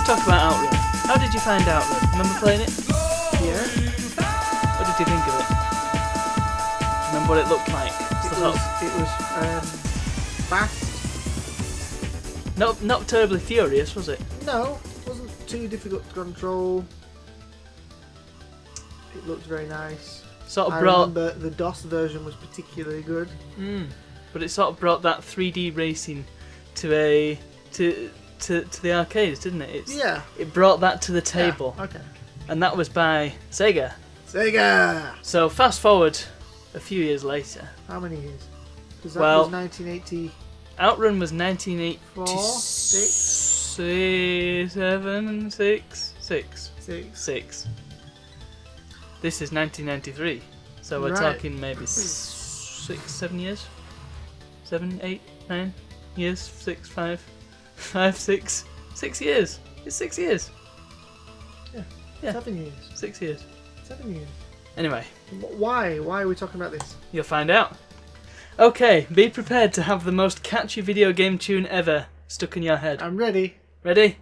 talk about Outrun. How did you find Outrun? Remember playing it? Yeah. What did you think of it? Remember what it looked like? It was fast. Not terribly furious, was it? No, it wasn't too difficult to control. It looked very nice. Sort of I brought. remember the DOS version was particularly good. But it sort of brought that 3D racing to the arcades, didn't it? Yeah. It brought that to the table. Yeah, okay. And that was by Sega. Sega! So fast forward a few years later. How many years? Because that Well, was 1980. Outrun was 1984. 6. This is 1993. So we're talking maybe 6, 7 years? 7, 8, 9 years? 6, 5, 6. 6 years. It's 6 years. Yeah. 7 years. 6 years. 7 years. Anyway. Why? Why are we talking about this? You'll find out. Okay, be prepared to have the most catchy video game tune ever stuck in your head. I'm ready. Ready?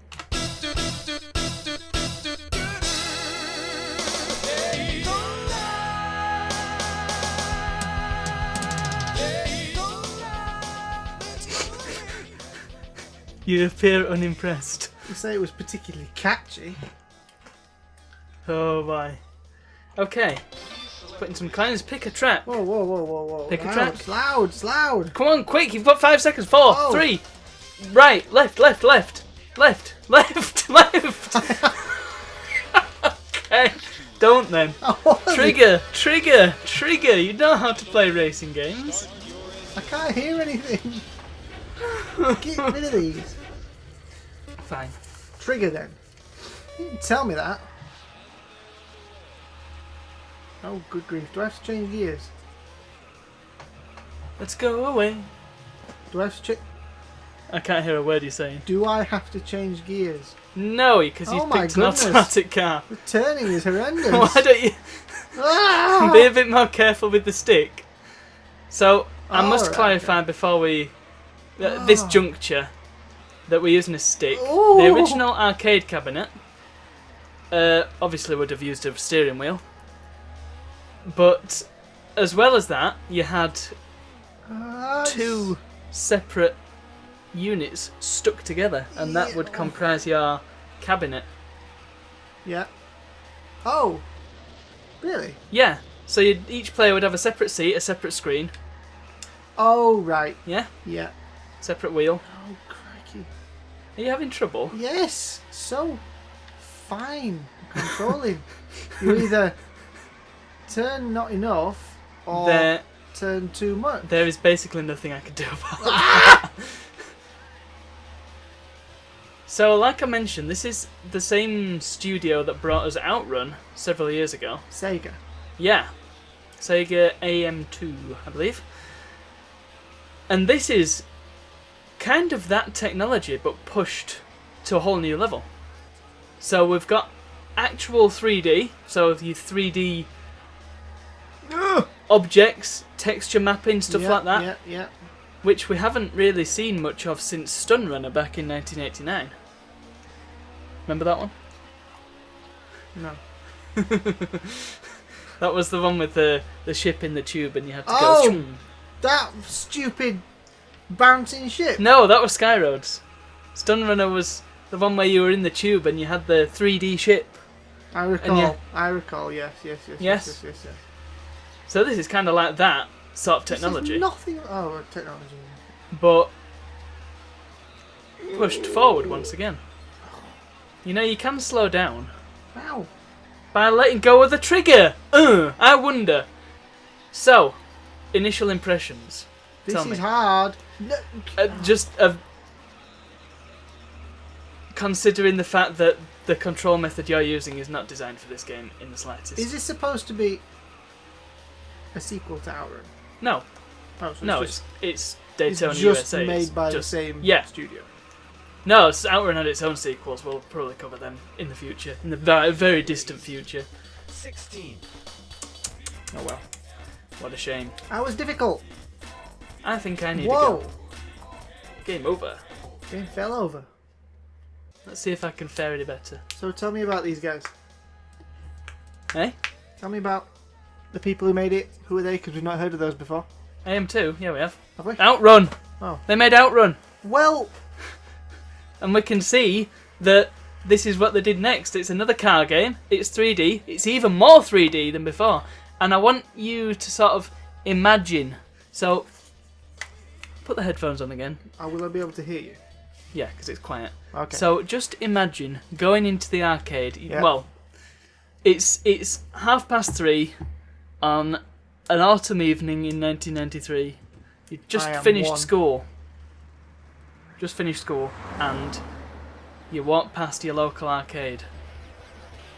You appear unimpressed. You say it was particularly catchy. Oh my. Okay. Putting some coins. Pick a track. Whoa. Pick a loud, track. It's loud, it's loud. Come on, quick. You've got 5 seconds. 4, Oh. 3. Right, left. Okay. Don't then. Trigger. You know how to play racing games. I can't hear anything. Get rid of these. Fine. Trigger then. You didn't tell me that. Oh, good grief. Do I have to change gears? Let's go away. Do I have to change... I can't hear a word you're saying. Do I have to change gears? No, because you've Oh my picked an goodness. automatic car. The turning is horrendous. Why don't you Ah! be a bit more careful with the stick? So, I must Alright, clarify before we... this juncture, that we're using a stick. Ooh. The original arcade cabinet obviously would have used a steering wheel. But, as well as that, you had 2 separate units stuck together, and that would comprise your cabinet. Yeah. Oh. Really? Yeah, so each player would have a separate seat, a separate screen. Oh, right. Yeah? Yeah. Separate wheel. Oh, crikey. Are you having trouble? Yes. So fine controlling. You either turn not enough or turn too much. There is basically nothing I can do about that. So, like I mentioned, this is the same studio that brought us Outrun several years ago. Sega. Yeah. Sega AM2, I believe. And this is kind of that technology, but pushed to a whole new level. So we've got actual 3D, so the 3D objects, texture mapping, stuff like that. Yeah. Which we haven't really seen much of since Stun Runner back in 1989. Remember that one? No. That was the one with the ship in the tube and you had to go... Oh! That stupid bouncing ship. No, that was Skyroads. Stun Runner was the one where you were in the tube and you had the 3D ship. I recall. Yeah. I recall. Yes. Yes? So this is kind of like that sort of technology. This is nothing. Oh, technology. But pushed forward once again. You know, you can slow down Wow. by letting go of the trigger. I wonder. So, initial impressions. This Tell is me. hard. No. Just considering the fact that the control method you're using is not designed for this game in the slightest. Is this supposed to be a sequel to Outrun? No. Oh, so No, it's it's Daytona just USA. made It's by just- the same yeah. studio. No, Outrun had its own sequels. We'll probably cover them in the future, in the very, very distant future. 16. Oh well, what a shame. That was difficult. I think I need Whoa. to go. Game over. Game fell over. Let's see if I can fare any better. So tell me about these guys. Eh? Tell me about the people who made it. Who are they? Because we've not heard of those before. AM2, yeah we have. Have we? Outrun! Oh. They made Outrun! Well, And we can see that this is what they did next. It's another car game. It's 3D. It's even more 3D than before. And I want you to sort of imagine. So, put the headphones on again. will I be able to hear you? Yeah, because it's quiet. Okay. So just imagine going into the arcade. Yeah. Well, it's 3:30 on an autumn evening in 1993. You just finished school. Just finished school, and you walk past your local arcade,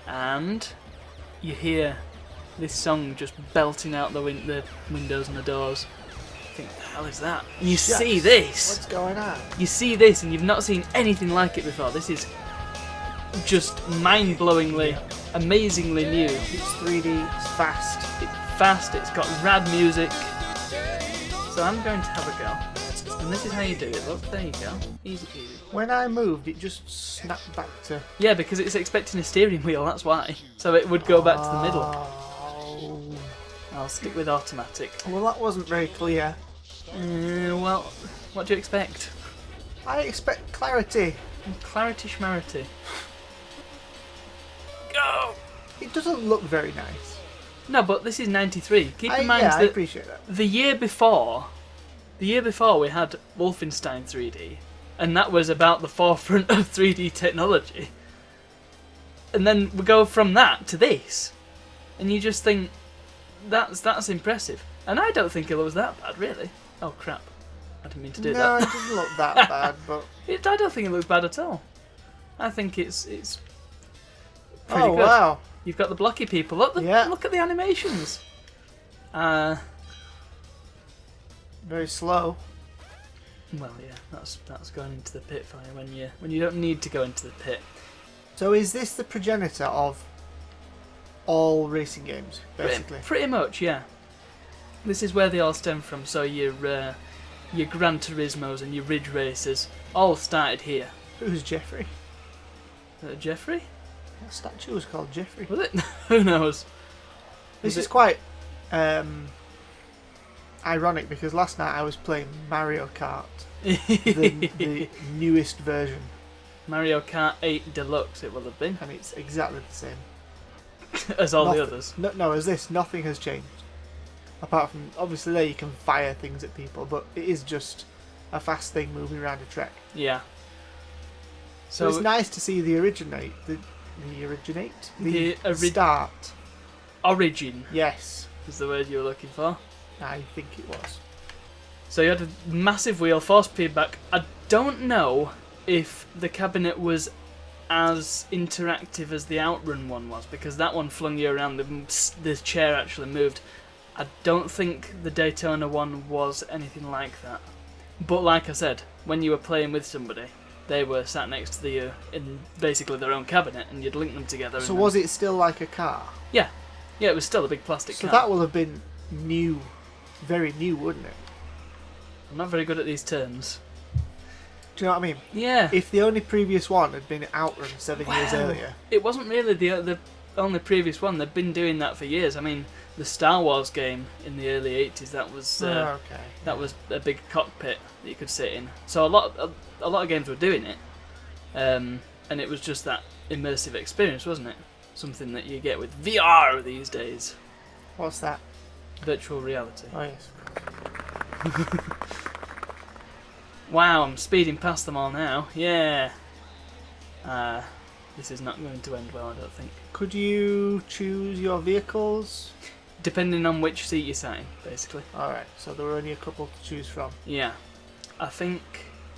and you hear this song just belting out the windows and the doors. You think, what the hell is that? And you see this. What's going on? You see this, and you've not seen anything like it before. This is just mind-blowingly, amazingly new. It's 3D. It's fast. It's fast. It's got rad music. So I'm going to have a go. And this is how you do it. Look, there you go. Easy peasy. When I moved, it just snapped back to. Yeah, because it's expecting a steering wheel. That's why. So it would go back to the middle. Oh. I'll stick with automatic. Well, that wasn't very clear. Well, what do you expect? I expect clarity. Clarity schmarity. Go! It doesn't look very nice. No, but this is 93. Keep in mind I that appreciate that. the year before we had Wolfenstein 3D, and that was about the forefront of 3D technology. And then we go from that to this, and you just think that's impressive. And I don't think it looks that bad, really. Oh crap! I didn't mean to do No, that. it doesn't look that bad, but. I don't think it looks bad at all. I think it's pretty Oh good. wow! You've got the blocky people. Look at the animations. Very slow. Well, yeah, that's going into the pit for you when you don't need to go into the pit. So is this the progenitor of all racing games, basically? Pretty much, yeah. This is where they all stem from. So your Gran Turismos and your Ridge Racers all started here. Who's Jeffrey? Jeffrey? That statue was called Jeffrey. Was it? Who knows? This is quite ironic because last night I was playing Mario Kart, the newest version, Mario Kart 8 Deluxe it will have been, and it's exactly the same as all the others. No, as this, nothing has changed. Apart from, obviously there you can fire things at people, but it is just a fast thing moving around a track. Yeah. So it's nice to see the start. Origin Yes, is the word you were looking for. I think it was. So you had a massive wheel, force feedback. I don't know if the cabinet was as interactive as the Outrun one was, because that one flung you around, the chair actually moved. I don't think the Daytona one was anything like that. But like I said, when you were playing with somebody, they were sat next to you in basically their own cabinet, and you'd link them together. So was it still like a car? Yeah, it was still a big plastic car. So that will have been new, very new, wouldn't it? I'm not very good at these terms. Do you know what I mean? Yeah. If the only previous one had been Outrun 7 years earlier. It wasn't really the only previous one. They've been doing that for years. I mean, the Star Wars game in the early 80s, that was a big cockpit that you could sit in. So a lot of games were doing it. And it was just that immersive experience, wasn't it? Something that you get with VR these days. What's that? Virtual reality. Oh yes. Wow, I'm speeding past them all now. Yeah. This is not going to end well, I don't think. Could you choose your vehicles? Depending on which seat you sat in, basically. Alright, so there were only a couple to choose from. Yeah. I think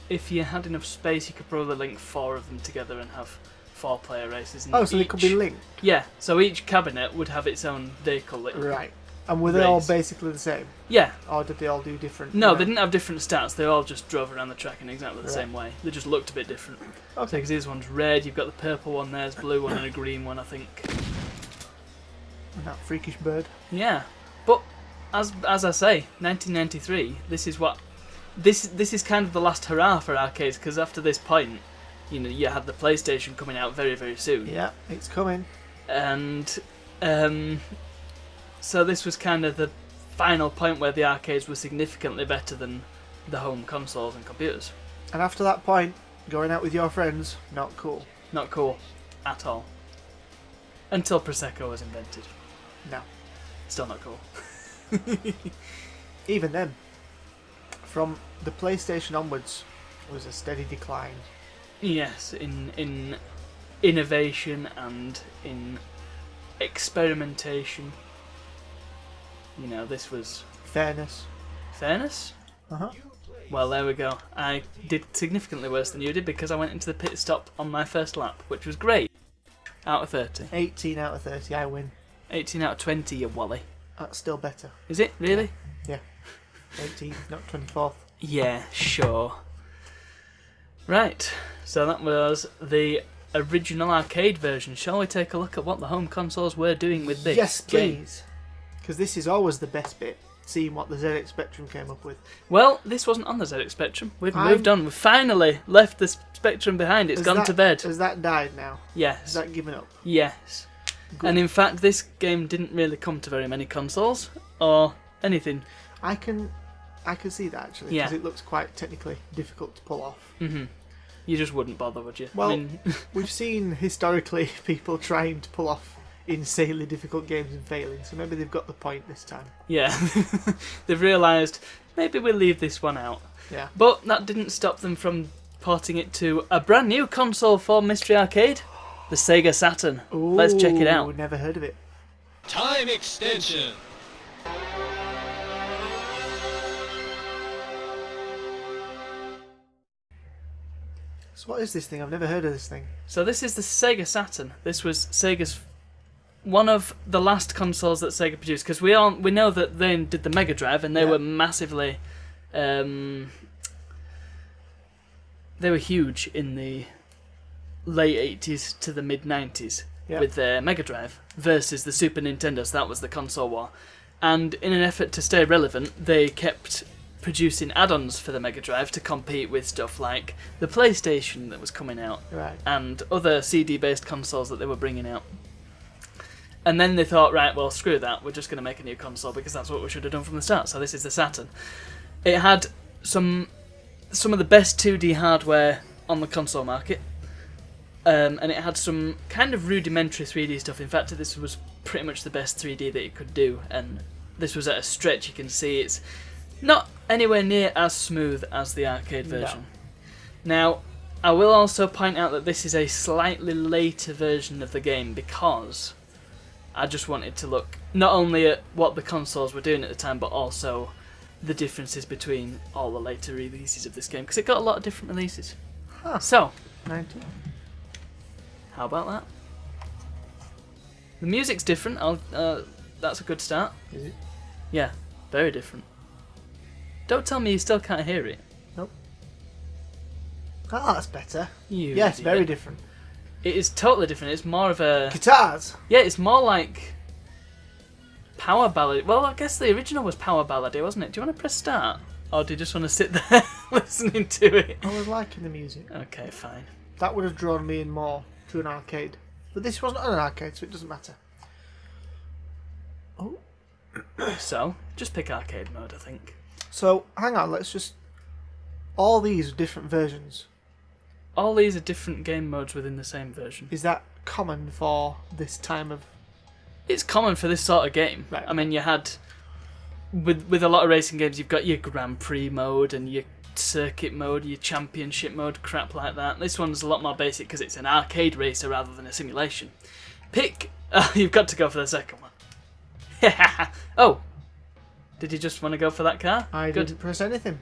if you had enough space, you could probably link 4 of them together and have 4-player races. Oh, so they could be linked? Yeah, so each cabinet would have its own vehicle. Right. And were they all basically the same? Yeah. Or did they all do different? No, they didn't have different stats. They all just drove around the track in exactly the same way. They just looked a bit different. Okay. So, because this one's red, you've got the purple one, there's blue one, and a green one, I think. And that freakish bird. Yeah, but as I say, 1993. This is kind of the last hurrah for arcades, because after this point, you had the PlayStation coming out very, very soon. Yeah, it's coming. And so this was kind of the final point where the arcades were significantly better than the home consoles and computers. And after that point, going out with your friends, not cool. Not cool at all. Until Prosecco was invented. No. Still not cool. Even then, from the PlayStation onwards, it was a steady decline. Yes, in innovation and in experimentation. This was... Fairness. Fairness? Uh-huh. Well, there we go. I did significantly worse than you did because I went into the pit stop on my first lap, which was great. Out of 30. 18 out of 30, I win. 18 out of 20, you wally. That's still better. Is it? Really? Yeah. 18th, not 24th. Yeah, sure. Right, so that was the original arcade version. Shall we take a look at what the home consoles were doing with this Yes, game? please. Because this is always the best bit, seeing what the ZX Spectrum came up with. Well, this wasn't on the ZX Spectrum. We've moved on. We've finally left the Spectrum behind. It's gone to bed. Has that died now? Yes. Has that given up? Yes. Good. And in fact, this game didn't really come to very many consoles or anything. I can see that actually, because it looks quite technically difficult to pull off. Mm-hmm. You just wouldn't bother, would you? Well, we've seen historically people trying to pull off insanely difficult games and failing, so maybe they've got the point this time. Yeah. They've realised, maybe we'll leave this one out. Yeah. But that didn't stop them from porting it to a brand new console for Mystery Arcade, the Sega Saturn. Ooh, Let's check it out. Never heard of it. Time extension. So what is this thing? I've never heard of this thing. So this is the Sega Saturn. This was Sega's one of the last consoles that Sega produced, because we know that they did the Mega Drive and they were massively they were huge in the late 80s to the mid 90s with their Mega Drive versus the Super Nintendo. So that was the console war, and in an effort to stay relevant, they kept producing add-ons for the Mega Drive to compete with stuff like the PlayStation that was coming out and other CD-based consoles that they were bringing out. And then they thought, right, well, screw that, we're just going to make a new console because that's what we should have done from the start. So this is the Saturn. It had some of the best 2D hardware on the console market, and it had some kind of rudimentary 3D stuff. In fact, this was pretty much the best 3D that it could do, and this was at a stretch. You can see it's not anywhere near as smooth as the arcade version. No. Now, I will also point out that this is a slightly later version of the game because I just wanted to look not only at what the consoles were doing at the time, but also the differences between all the later releases of this game, because it got a lot of different releases. Huh. So, 19. How about that? The music's different. That's a good start. Is it? Yeah, very different. Don't tell me you still can't hear it. Nope. Oh, that's better. You yes, idiot. very different. It is totally different. It's more of a... Guitars! Yeah, it's more like power ballad. Well, I guess the original was power ballady, wasn't it? Do you want to press start? Or do you just want to sit there listening to it? I was liking the music. Okay, fine. That would have drawn me in more to an arcade. But this wasn't an arcade, so it doesn't matter. Oh. So, just pick arcade mode, I think. So, hang on, let's just... All these are different versions. All these are different game modes within the same version. Is that common for this time of... It's common for this sort of game. Right. I mean, you had... With a lot of racing games, you've got your Grand Prix mode and your circuit mode, your championship mode, crap like that. This one's a lot more basic because it's an arcade racer rather than a simulation. Pick... you've got to go for the second one. Oh! Did you just want to go for that car? I didn't press anything.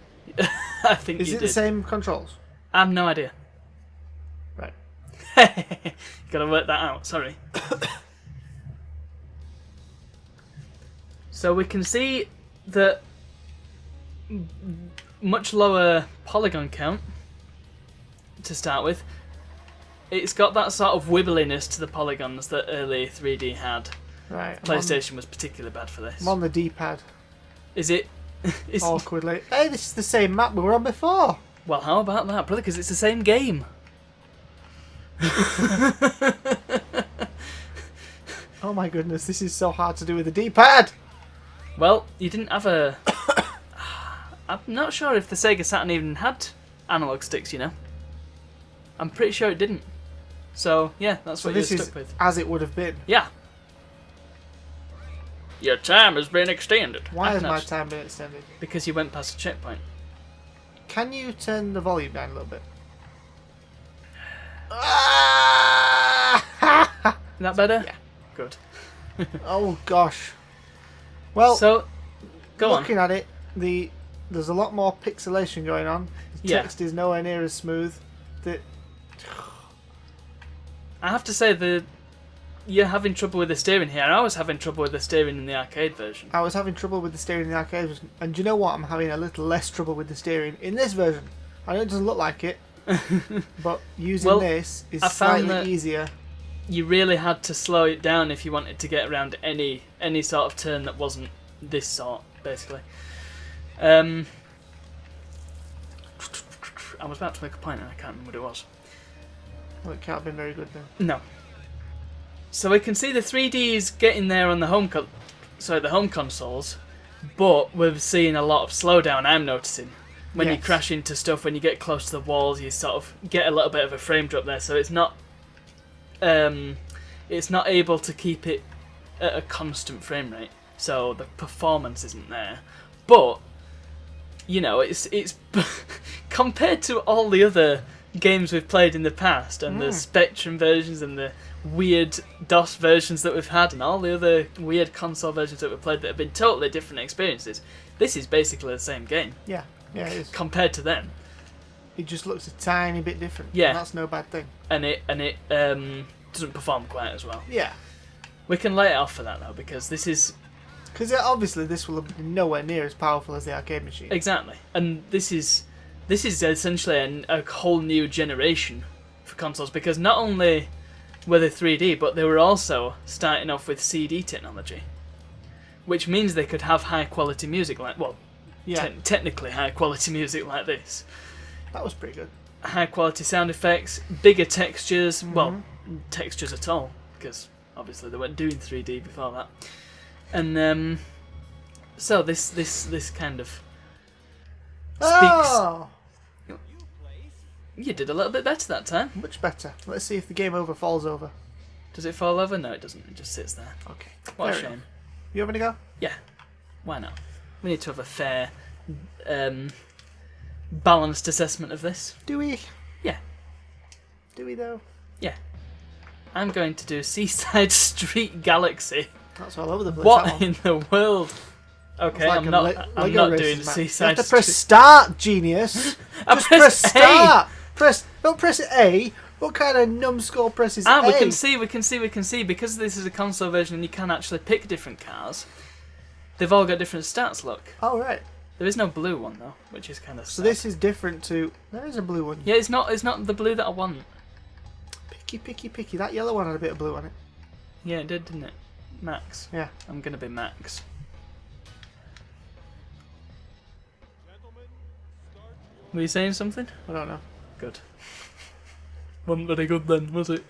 I think Is you it did. the same controls? I have no idea. Right. You gotta work that out, sorry. So we can see that much lower polygon count to start with. It's got that sort of wibbliness to the polygons that early 3D had. Right. PlayStation was particularly bad for this. I'm on the D-pad. Is it? Awkwardly. Hey, this is the same map we were on before. Well, how about that, brother? Because it's the same game. Oh my goodness, this is so hard to do with the D-pad! Well, you didn't have a... I'm not sure if the Sega Saturn even had analog sticks, you know. I'm pretty sure it didn't. So, yeah, that's what you're stuck with. As it would have been. Yeah. Your time has been extended. Why has my time been extended? Because you went past a checkpoint. Can you turn the volume down a little bit? Is that better? Yeah. Good. Oh gosh. Well, so, go on. looking at it, there's a lot more pixelation going on. The Yeah. text is nowhere near as smooth. I have to say you're having trouble with the steering here. I was having trouble with the steering in the arcade version. I was having trouble with the steering in the arcade version, and do you know what? I'm having a little less trouble with the steering in this version. I know it doesn't look like it, but using this is I found that slightly easier. You really had to slow it down if you wanted to get around any sort of turn that wasn't this sort, basically. I was about to make a point and I can't remember what it was. Well, it can't have been very good then. No. So we can see the 3D is getting there on the home consoles, but we're seeing a lot of slowdown. I'm noticing when you crash into stuff, when you get close to the walls, you sort of get a little bit of a frame drop there. So it's not able to keep it at a constant frame rate. So the performance isn't there, but you know it's compared to all the other games we've played in the past and the Spectrum versions and the weird DOS versions that we've had and all the other weird console versions that we've played that have been totally different experiences. This is basically the same game. Yeah, it is. Compared to them. It just looks a tiny bit different. Yeah. And that's no bad thing. And it doesn't perform quite as well. Yeah. We can lay it off for that though, because this is... Because obviously this will be nowhere near as powerful as the arcade machine. Exactly. And this is essentially a whole new generation for consoles, because not only were they 3D, but they were also starting off with CD technology, which means they could have high quality music technically high quality music like this. That was pretty good. High quality sound effects, bigger textures, textures at all, because obviously they weren't doing 3D before that. And so this kind of speaks. Oh! You did a little bit better that time. Much better. Let's see if the game over falls over. Does it fall over? No, it doesn't. It just sits there. Okay. What a Fair shame. enough. You having a go? Yeah. Why not? We need to have a fair, balanced assessment of this. Do we? Yeah. Do we though? Yeah. I'm going to do Seaside Street Galaxy. That's all over the place. What in the world? Okay, like I'm not doing Seaside You have to Street. press start, genius. Just press start. Don't press A. What kind of numbskull presses A? We can see. Because this is a console version and you can actually pick different cars, they've all got different stats, look. Oh, right. There is no blue one, though, which is kind of sad. So this is different to... There is a blue one. Yeah, it's not the blue that I want. Picky. That yellow one had a bit of blue on it. Yeah, it did, didn't it? Max. Yeah. I'm going to be Max. Were you saying something? I don't know. Good. Wasn't very good then, was it?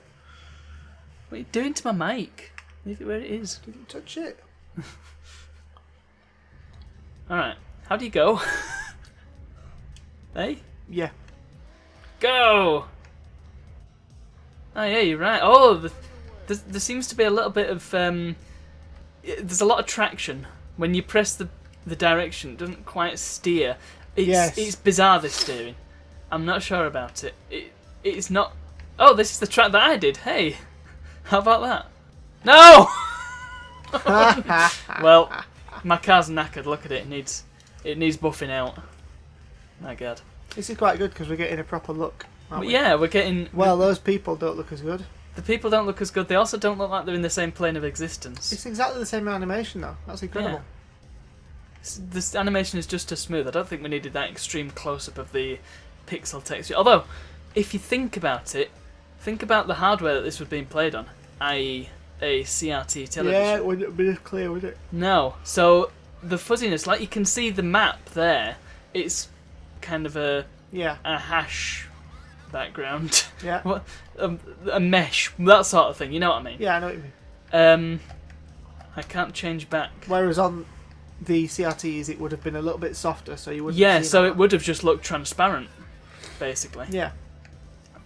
What are you doing to my mic? Leave it where it is. Didn't touch it. Alright, how do you go? Hey? Yeah. Go! Oh yeah, you're right. Oh, there seems to be a little bit of... there's a lot of traction. When you press the direction, it doesn't quite steer. It's bizarre, this steering. I'm not sure about it. It's not... Oh, this is the track that I did. Hey, how about that? No! Well, my car's knackered. Look at it. It needs buffing out. My God. This is quite good because we're getting a proper look. Aren't we? Yeah, we're getting... Well, those people don't look as good. The people don't look as good. They also don't look like they're in the same plane of existence. It's exactly the same animation, though. That's incredible. Yeah. This animation is just as smooth. I don't think we needed that extreme close-up of the pixel texture. Although, if you think about it, think about the hardware that this was being played on, i.e. a CRT television. Yeah, it wouldn't be as clear, would it? No. So, the fuzziness, like you can see the map there, it's kind of a hash background. Yeah. What a mesh, that sort of thing. You know what I mean? Yeah, I know what you mean. I can't change back. Whereas on the CRTs, it would have been a little bit softer, so you wouldn't. Yeah, see so that. it would have just looked transparent, basically. Yeah.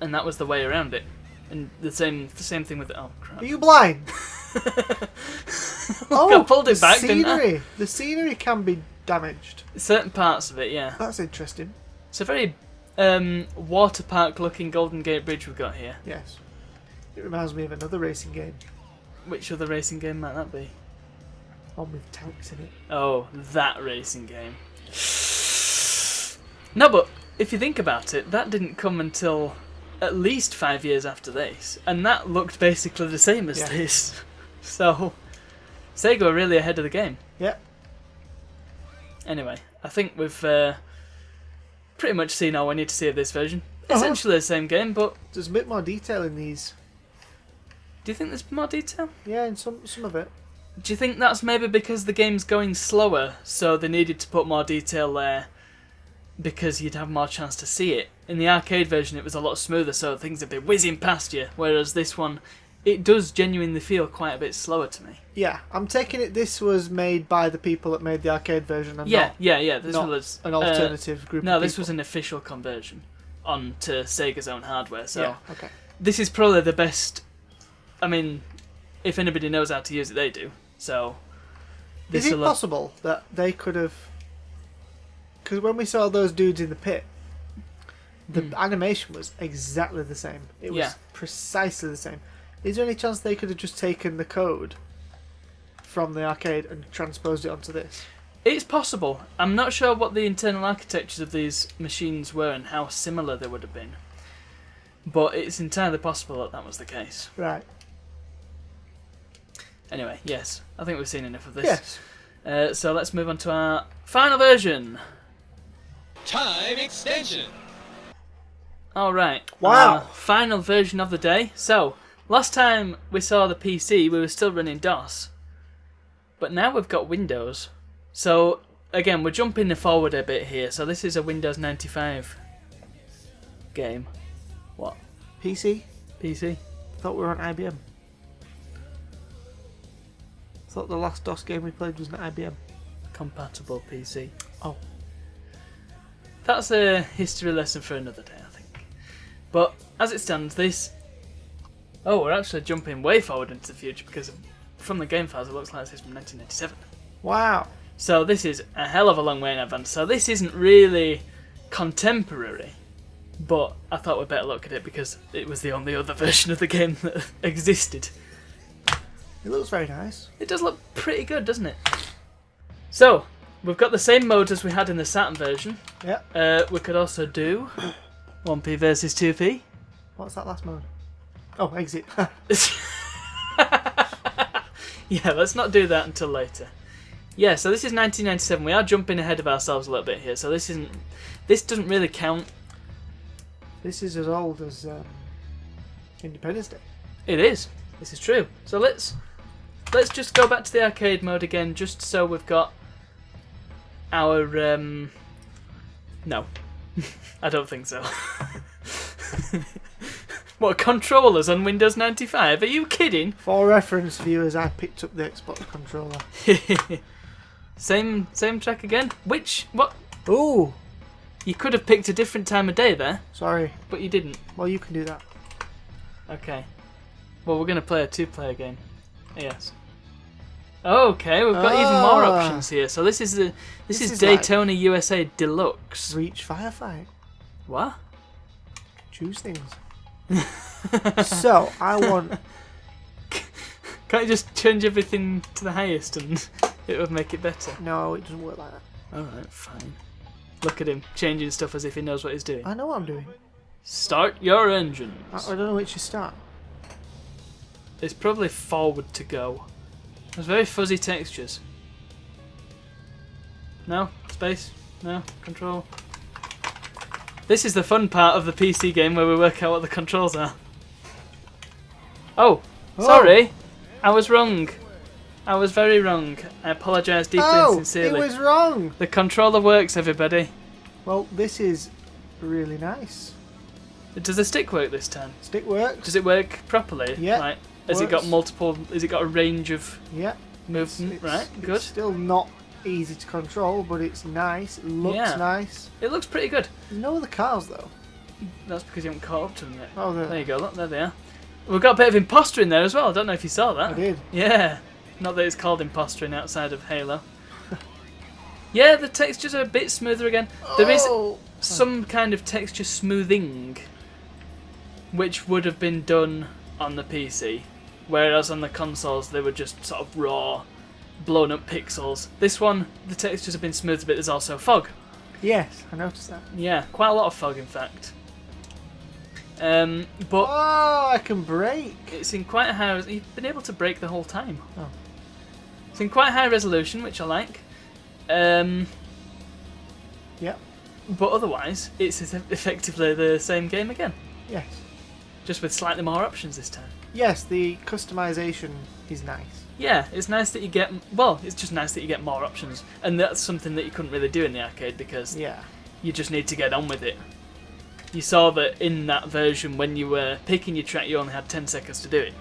And that was the way around it. And the same thing with it. Oh crap! Are you blind? I pulled it the back, didn't I? scenery. The scenery can be damaged. Certain parts of it, yeah. That's interesting. It's a very water park looking Golden Gate Bridge we've got here. Yes. It reminds me of another racing game. Which other racing game might that be? One with tanks in it. Oh, that racing game. No, but if you think about it, that didn't come until at least 5 years after this, and that looked basically the same as this. So, Sega were really ahead of the game. Yep. Anyway, I think we've pretty much seen all we need to see of this version. Essentially the same game, but There's a bit more detail in these. do you think there's more detail? Yeah, in some of it. Do you think that's maybe because the game's going slower, so they needed to put more detail there because you'd have more chance to see it? In the arcade version it was a lot smoother, so things would be whizzing past you, whereas this one, it does genuinely feel quite a bit slower to me. Yeah, I'm taking it this was made by the people that made the arcade version and Yeah, not yeah, this not was an alternative group No, of this people. was an official conversion onto Sega's own hardware, so Yeah, okay. this is probably the best. I mean, if anybody knows how to use it, they do. So, Is it possible that they could have... Because when we saw those dudes in the pit, the animation was exactly the same. It was precisely the same. Is there any chance they could have just taken the code from the arcade and transposed it onto this? It's possible. I'm not sure what the internal architectures of these machines were and how similar they would have been. But it's entirely possible that that was the case. Right. Anyway, yes. I think we've seen enough of this. Yes. So let's move on to our final version. Time extension. Alright. Wow. Our final version of the day. So, last time we saw the PC, we were still running DOS. But now we've got Windows. So, again, we're jumping forward a bit here. So this is a Windows 95 game. What? PC? PC? Thought we were on IBM. Thought the last DOS game we played was an IBM. Compatible PC. Oh. That's a history lesson for another day, I think. But, as it stands, this... Oh, we're actually jumping way forward into the future because from the game files it looks like this is from 1997. Wow. So this is a hell of a long way in advance. So this isn't really contemporary, but I thought we'd better look at it because it was the only other version of the game that existed. It looks very nice. It does look pretty good, doesn't it? So, we've got the same mode as we had in the Saturn version. Yeah. We could also do 1P versus 2P. What's that last mode? Oh, exit. Yeah, let's not do that until later. Yeah, so this is 1997. We are jumping ahead of ourselves a little bit here. So this doesn't really count. This is as old as Independence Day. It is. This is true. So let's just go back to the arcade mode again, just so we've got our no, I don't think so. What, controllers on Windows 95? Are you kidding? For reference, viewers, I picked up the Xbox controller. Same track again. What? Ooh, You could have picked a different time of day there, sorry. but you didn't. Well, you can do that. Okay. Well, we're going to play a two-player game. Yes. Okay, we've got even more options here. So this is Daytona USA Deluxe. Reach Firefight. What? Choose things. So, I want... Can't you just change everything to the highest and it would make it better? No, it doesn't work like that. Alright, fine. Look at him, changing stuff as if he knows what he's doing. I know what I'm doing. Start your engines. I don't know which to start. It's probably forward to go. There's very fuzzy textures. No? Space? No? Control? This is the fun part of the PC game where we work out what the controls are. Oh! Sorry! I was wrong. I was very wrong. I apologise deeply and sincerely. It was wrong! The controller works, everybody. Well, this is really nice. Does the stick work this time? Stick works. Does it work properly? Yeah. Right. Has it got multiple? Has it got a range of Yeah. movement? Right. Good. It's still not easy to control, but it's nice. It looks nice. It looks pretty good. There's no other cars though. That's because you haven't caught up to them yet. Oh, there you go. Look, there they are. We've got a bit of imposter in there as well. I don't know if you saw that. I did. Yeah. Not that it's called impostering outside of Halo. Yeah, the textures are a bit smoother again. There is some kind of texture smoothing, which would have been done on the PC, whereas on the consoles they were just sort of raw, blown up pixels. This one, the textures have been smoothed a bit. There's also fog. Yes, I noticed that. Yeah, quite a lot of fog in fact. But I can brake. it's in quite a high. You've been able to brake the whole time. Oh. It's in quite high resolution, which I like. Yep. But otherwise, it's effectively the same game again, Yes. just with slightly more options this time. Yes, the customization is nice. Yeah, it's nice that you get. Well, it's just nice that you get more options, and that's something that you couldn't really do in the arcade because you just need to get on with it. You saw that in that version, when you were picking your track, you only had 10 seconds to do it,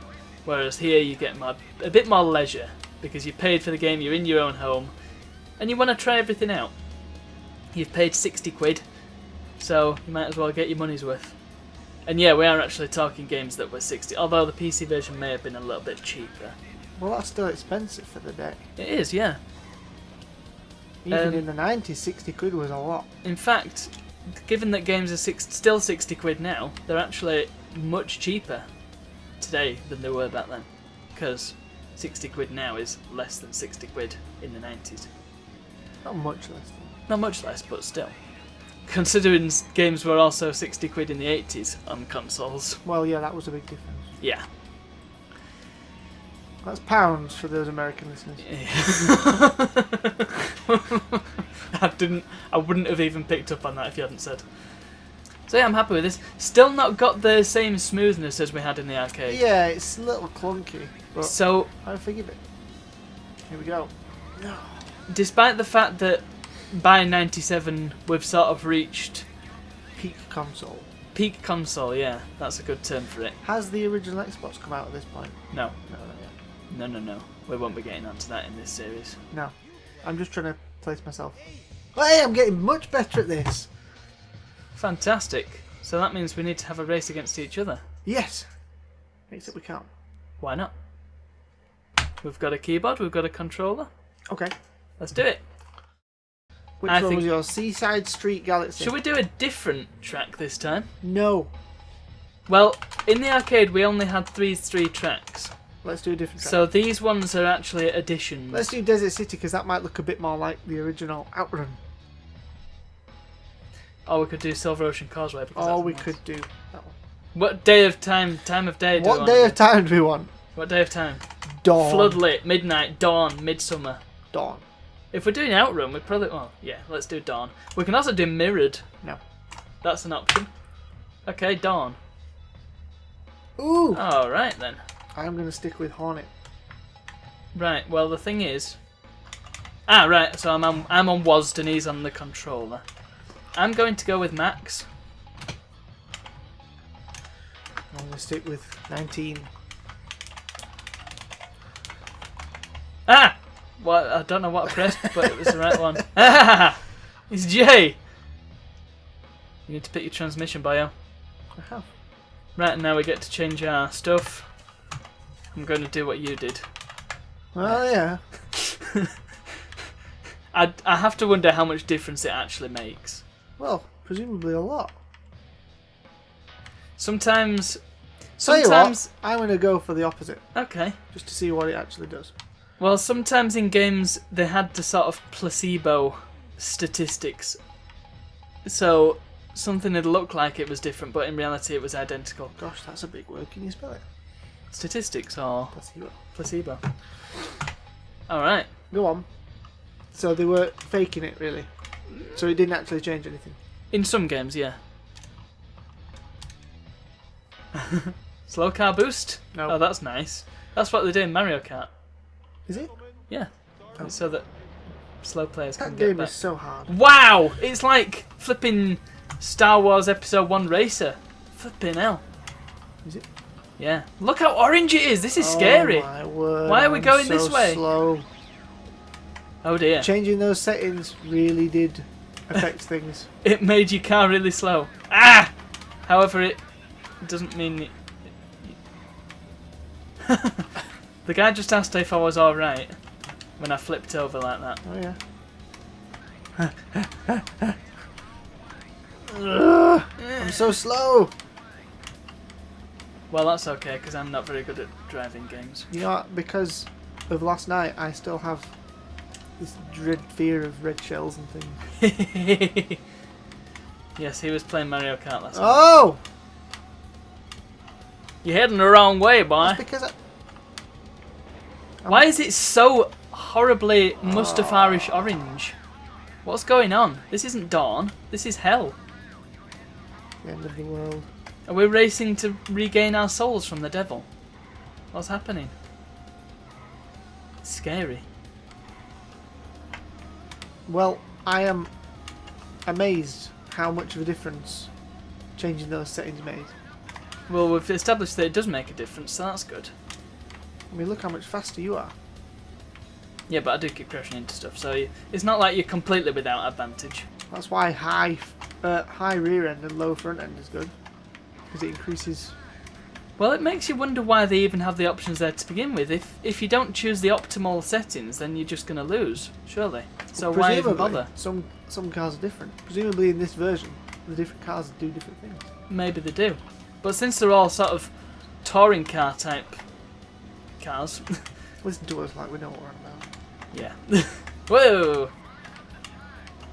whereas here you get a bit more leisure because you paid for the game, you're in your own home, and you want to try everything out. You've paid 60 quid, so you might as well get your money's worth. And yeah, we are actually talking games that were 60, although the PC version may have been a little bit cheaper. Well, that's still expensive for the day. It is, yeah. Even in the 90s, 60 quid was a lot. In fact, given that games are still 60 quid now, they're actually much cheaper today than they were back then. Because 60 quid now is less than 60 quid in the 90s. Not much less. Not much less, but still. Considering games were also 60 quid in the 80s on consoles. Well, yeah, that was a big difference. Yeah. That's pounds for those American listeners. I wouldn't have even picked up on that if you hadn't said. So yeah, I'm happy with this. Still not got the same smoothness as we had in the arcade. Yeah, it's a little clunky, but so I forgive it. Here we go. No. Despite the fact that by 97 we've sort of reached Peak console. peak console, yeah, that's a good term for it. Has the original Xbox come out at this point? No. No, not yet. No. We won't be getting onto that in this series. No. I'm just trying to place myself. Hey, I'm getting much better at this. Fantastic. So that means we need to have a race against each other. Yes. Except we can't. Why not? We've got a keyboard, we've got a controller. Okay. Let's do it. Which one was yours? Seaside Street Galaxy. Should we do a different track this time? No. Well, in the arcade we only had three tracks. Let's do a different track. So these ones are actually additions. Let's do Desert City because that might look a bit more like the original Outrun. Or we could do Silver Ocean Causeway. Or we could do that one. What day of time of day do we What want day to of time do we want? What day of time? Dawn. Floodlit, midnight, dawn, midsummer. Dawn. If we're doing Outrun, we probably... Well, yeah, let's do dawn. We can also do mirrored. No. That's an option. Okay, dawn. Ooh! Alright then. I'm going to stick with Hornet. Right, well the thing is... Ah, right, so I'm on WASD and he's on the controller. I'm going to go with Max. I'm going to stick with 19. Ah! Well, I don't know what I pressed, but it was the right one. Ah! It's J! You need to pick your transmission bio. I have. Right, now we get to change our stuff. I'm going to do what you did. Well, yeah. I have to wonder how much difference it actually makes. Well, presumably a lot. Sometimes... Tell you what, I'm going to go for the opposite. Okay. Just to see what it actually does. Well, sometimes in games they had to sort of placebo statistics. So something would look like it was different, but in reality it was identical. Gosh, that's a big word. Can you spell it? Statistics or Placebo. placebo. Alright. Go on. So they were faking it, really. So it didn't actually change anything. In some games, yeah. Slow car boost? No. Oh, that's nice. That's what they do in Mario Kart. Is it? Yeah. Oh. So that slow players can That get game back. is so hard. Wow! It's like flipping Star Wars Episode 1 Racer Flipping hell. Is it? Yeah. Look how orange it is. This is scary. Oh my word. Why are we I'm going so this way? Slow. Oh dear. Changing those settings really did affect things. It made your car really slow. Ah! However, it doesn't mean... The guy just asked if I was alright when I flipped over like that. Oh yeah. I'm so slow. Well, that's okay, because I'm not very good at driving games. You know what? Because of last night, I still have this dread fear of red shells and things. Yes, he was playing Mario Kart last night. Oh! You're heading the wrong way, boy. That's because Why is it so horribly Mustafarish orange? What's going on? This isn't dawn. This is hell. the end of the world. Are we racing to regain our souls from the devil? What's happening? It's scary. Well, I am amazed how much of a difference changing those settings made. Well, we've established that it does make a difference, so that's good. I mean, look how much faster you are. Yeah, but I do keep crashing into stuff, so it's not like you're completely without advantage. That's why high rear end and low front end is good, because it increases. Well, it makes you wonder why they even have the options there to begin with. If you don't choose the optimal settings, then you're just going to lose, surely. So why even bother? Some cars are different. Presumably in this version, the different cars do different things. Maybe they do. But since they're all sort of touring car type cars... Listen to us like we know what we're on about. Yeah. Whoa!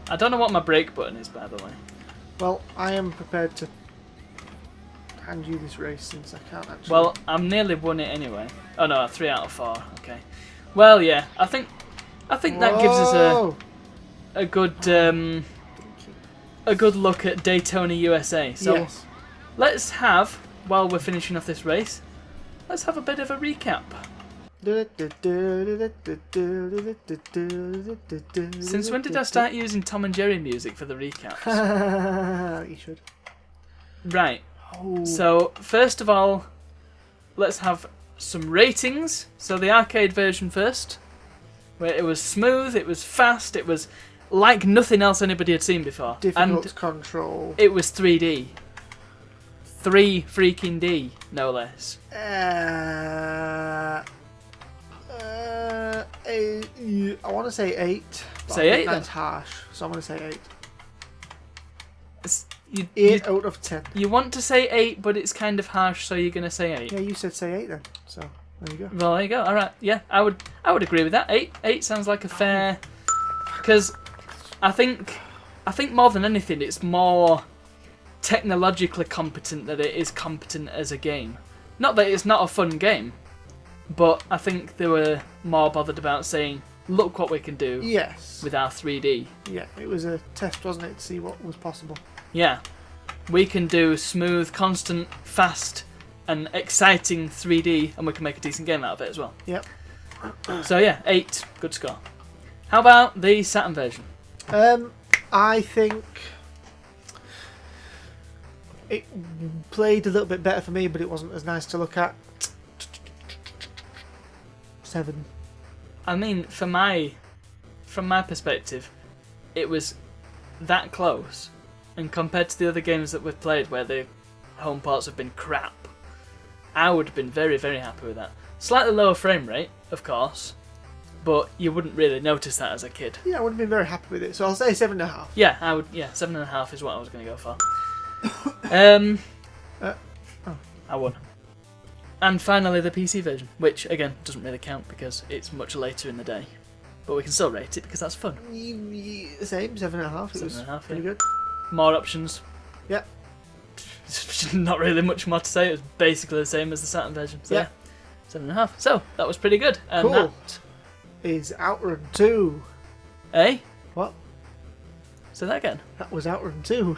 I don't know what my brake button is, by the way. Well, I am prepared to hand you this race since I can't actually... Well, I'm nearly won it anyway. Oh no, 3 out of 4. Okay. Well, yeah. I think that gives us a good look at Daytona USA. So yes. let's have, while we're finishing off this race, let's have a bit of a recap. Since when did I start using Tom and Jerry music for the recaps? You should. Right. Oh. So, first of all, let's have some ratings. So, the arcade version first, where it was smooth, it was fast, it was like nothing else anybody had seen before. Difficult to control. It was 3D. 3 freaking D, no less. I want to say 8. Say 8 That's then. harsh, so I'm going to say 8. 8 You out of 10. want to say 8, but it's kind of harsh, so you're going to say 8. Yeah, you said say 8 then, so there you go. Well, there you go. All right. Yeah, I would agree with that. 8 sounds like a fair, because I think more than anything, it's more technologically competent than it is competent as a game. Not that it's not a fun game, but I think they were more bothered about saying, look what we can do Yes. with our 3D. Yeah, it was a test, wasn't it, to see what was possible. Yeah, we can do smooth, constant, fast, and exciting 3D, and we can make a decent game out of it as well. Yep. So yeah, 8, good score. How about the Saturn version? I think it played a little bit better for me, but it wasn't as nice to look at. 7. I mean, from my perspective, it was that close, and compared to the other games that we've played where the home ports have been crap, I would have been very, very happy with that. Slightly lower frame rate, of course, but you wouldn't really notice that as a kid. Yeah, I would have been very happy with it, so I'll say 7.5. Yeah, I would. Yeah, 7.5 is what I was going to go for. I won. And finally, the PC version, which again doesn't really count because it's much later in the day, but we can still rate it because that's fun. Same, 7.5. It was 7.5, pretty yeah. good. More options. Yep. Not really much more to say. It was basically the same as the Saturn version. So Yeah. 7.5. So that was pretty good. And Cool. that, Is Outrun 2. eh? What? Say that again. That was Outrun 2.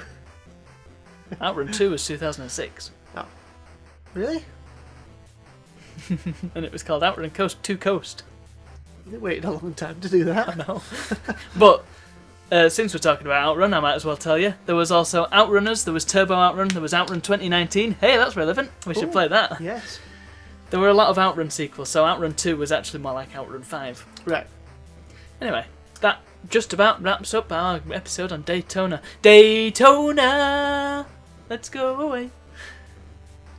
Outrun 2 was 2006, Oh. Really? and it was called Outrun Coast to Coast. They waited a long time to do I that. know. But Since we're talking about Outrun, I might as well tell you. There was also Outrunners, there was Turbo Outrun, there was Outrun 2019. Hey, that's relevant. We should play that. Yes. There were a lot of Outrun sequels, so Outrun 2 was actually more like Outrun 5. Right. Anyway, that just about wraps up our episode on Daytona. Daytona! Let's go away.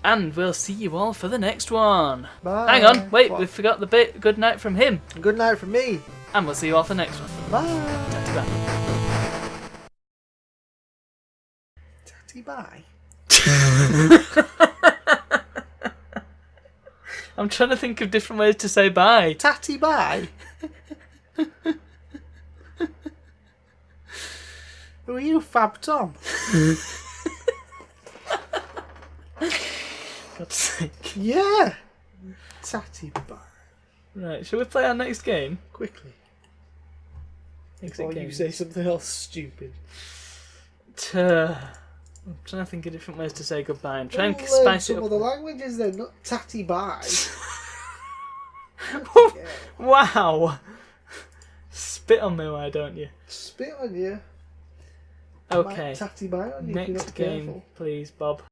And we'll see you all for the next one. Bye. Hang on, wait, What? we forgot the bit. Good night from him. Good night from me. And we'll see you all for the next one. Bye. Tatty bye. Tatty bye. I'm trying to think of different ways to say bye. Tatty bye. Who are you, Fab Tom? God's sake. Yeah. Tatty bye. Right, shall we play our next game? Quickly. Exit Before game. you say something else stupid. I'm trying to think of different ways to say goodbye. I'm trying to Learn spice it some up. other languages then, not tatty bye. Wow! Spit on me, why don't you? Spit on you. Okay. Might tatty bye on you if you're Next not game, careful. please, Bob.